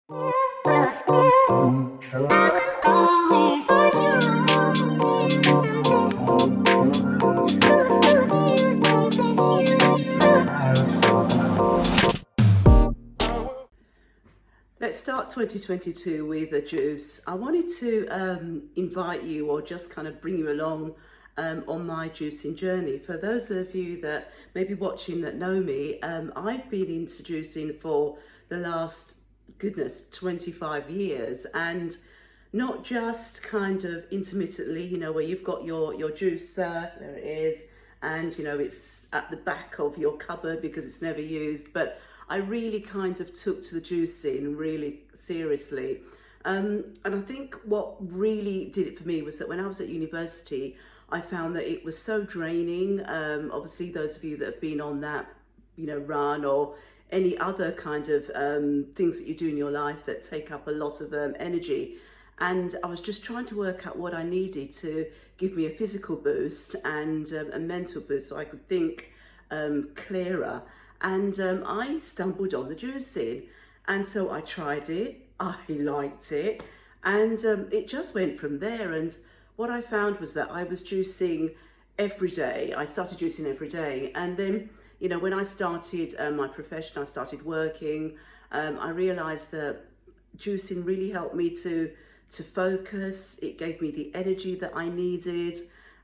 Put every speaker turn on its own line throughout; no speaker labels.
Let's start 2022 with a juice. I wanted to invite you, or just kind of bring you along on my juicing journey. For those of you that may be watching that know me, I've been into juicing for the last, goodness, 25 years, and not just kind of intermittently, where you've got your juicer, there it is, and it's at the back of your cupboard because it's never used, but I really kind of took to the juicing really seriously. And I think what really did it for me was that when I was at university, I found that it was so draining. Obviously, those of you that have been on that, run, or any other kind of things that you do in your life that take up a lot of energy. And I was just trying to work out what I needed to give me a physical boost and a mental boost so I could think clearer. And I stumbled on the juicing, and so I tried it, I liked it, and it just went from there. And what I found was that I was juicing every day. I started juicing every day, and then when I started my profession, I started working, I realized that juicing really helped me to focus. It gave me the energy that I needed,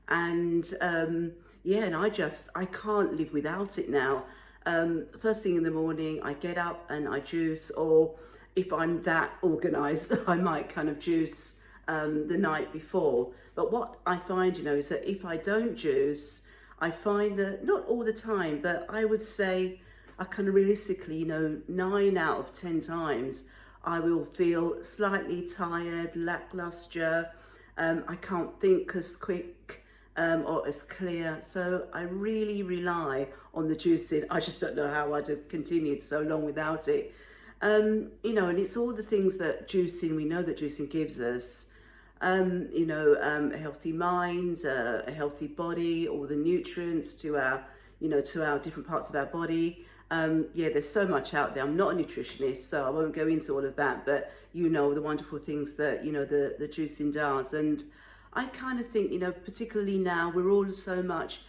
and and I can't live without it now. First thing in the morning, I get up and I juice, or if I'm that organized, I might kind of juice the night before. But what I find, is that if I don't juice, I find that not all the time, but I would say I kind of realistically, 9 out of 10 times, I will feel slightly tired, lackluster. I can't think as quick or as clear. So I really rely on the juicing. I just don't know how I'd have continued so long without it. And it's all the things that juicing, we know that juicing gives us. A healthy mind, a healthy body, all the nutrients to our different parts of our body. There's so much out there. I'm not a nutritionist, so I won't go into all of that, but the wonderful things that, the juicing does. And I kind of think, particularly now, we're all so much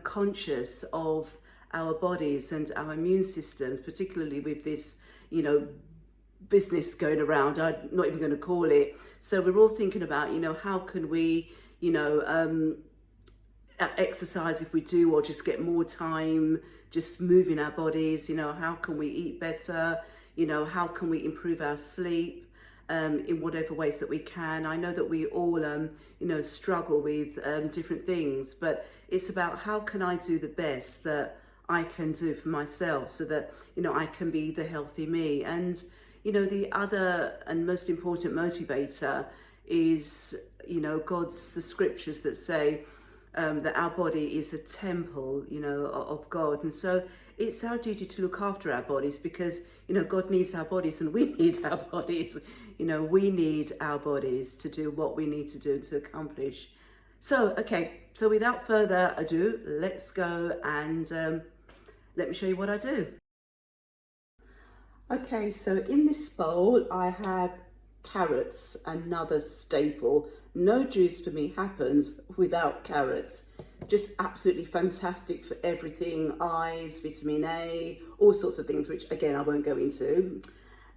conscious of our bodies and our immune systems, particularly with this, business going around. I'm not even going to call it. So we're all thinking about, how can we, exercise if we do, or just get more time just moving our bodies. How can we eat better? How can we improve our sleep in whatever ways that we can? I know that we all struggle with different things, but it's about how can I do the best that I can do for myself, so that I can be the healthy me. And the other and most important motivator is the scriptures that say that our body is a temple of God. And so it's our duty to look after our bodies, because God needs our bodies and we need our bodies. We need our bodies to do what we need to do to accomplish. So without further ado, let's go and let me show you what I do. Okay, so in this bowl I have carrots, another staple. No juice for me happens without carrots. Just absolutely fantastic for everything, eyes, vitamin A, all sorts of things, which again I won't go into.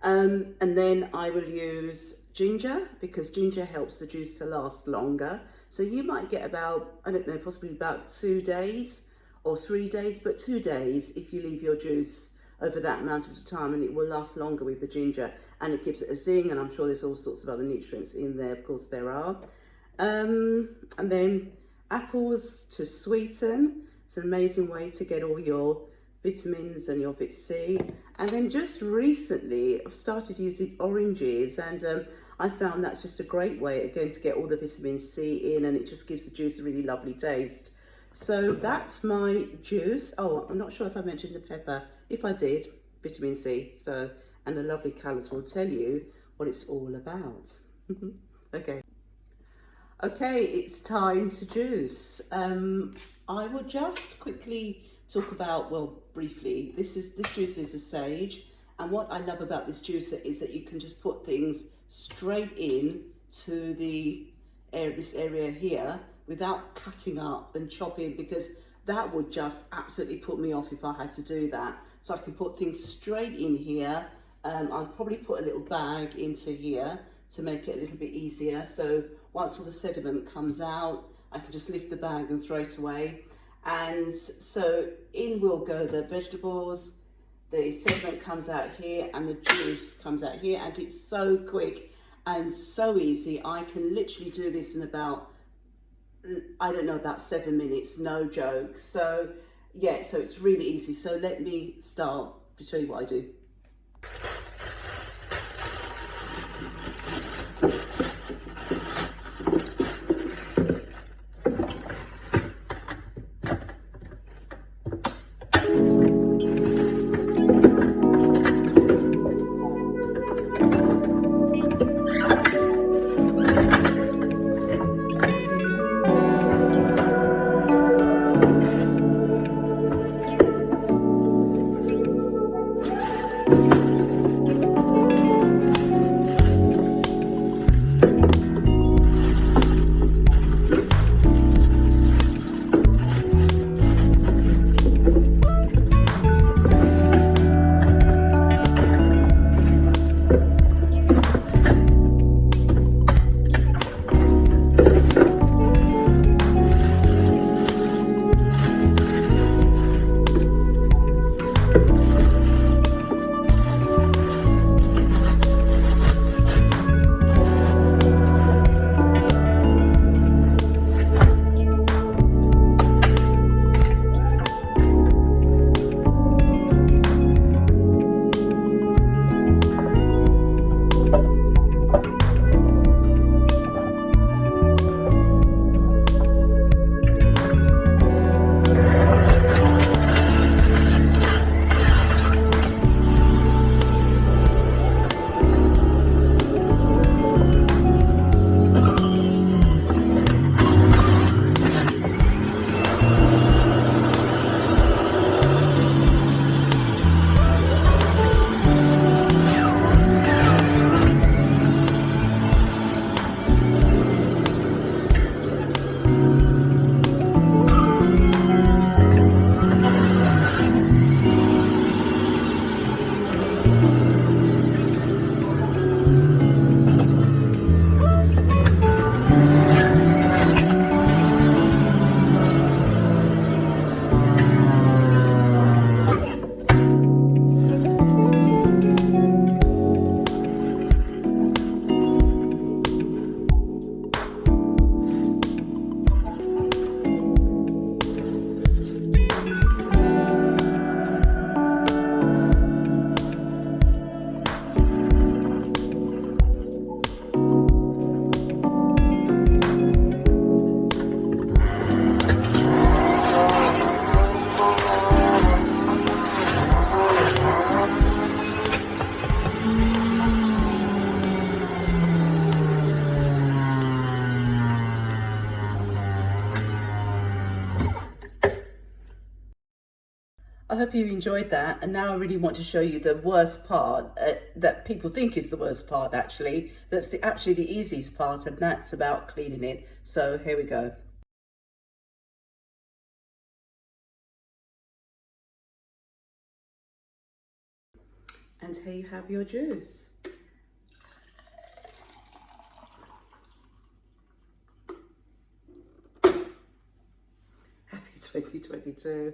And then I will use ginger, because ginger helps the juice to last longer. So you might get about, I don't know, possibly about 2 days or 3 days, but 2 days if you leave your juice over that amount of time, and it will last longer with the ginger, and it gives it a zing, and I'm sure there's all sorts of other nutrients in there, of course there are. And then apples to sweeten. It's an amazing way to get all your vitamins and your vit C. And then just recently I've started using oranges, and I found that's just a great way again to get all the vitamin C in, and it just gives the juice a really lovely taste. So that's my juice. Oh, I'm not sure if I mentioned the pepper. If I did, vitamin C. So, and the lovely colours will tell you what it's all about. Okay, it's time to juice. I will just quickly talk about, well, briefly, this juice is a SAGE, And what I love about this juicer is that you can just put things straight in to this area here without cutting up and chopping, because that would just absolutely put me off if I had to do that. So I can put things straight in here. I'll probably put a little bag into here to make it a little bit easier. So once all the sediment comes out, I can just lift the bag and throw it away. And so in will go the vegetables, the sediment comes out here and the juice comes out here, and it's so quick and so easy. I can literally do this in about, I don't know, about 7 minutes, no joke. So yeah, so it's really easy. So let me start to show you what I do. I hope you enjoyed that, and now I really want to show you the worst part that people think is the worst part actually. That's actually the easiest part, and that's about cleaning it. So here we go. And here you have your juice. Happy 2022.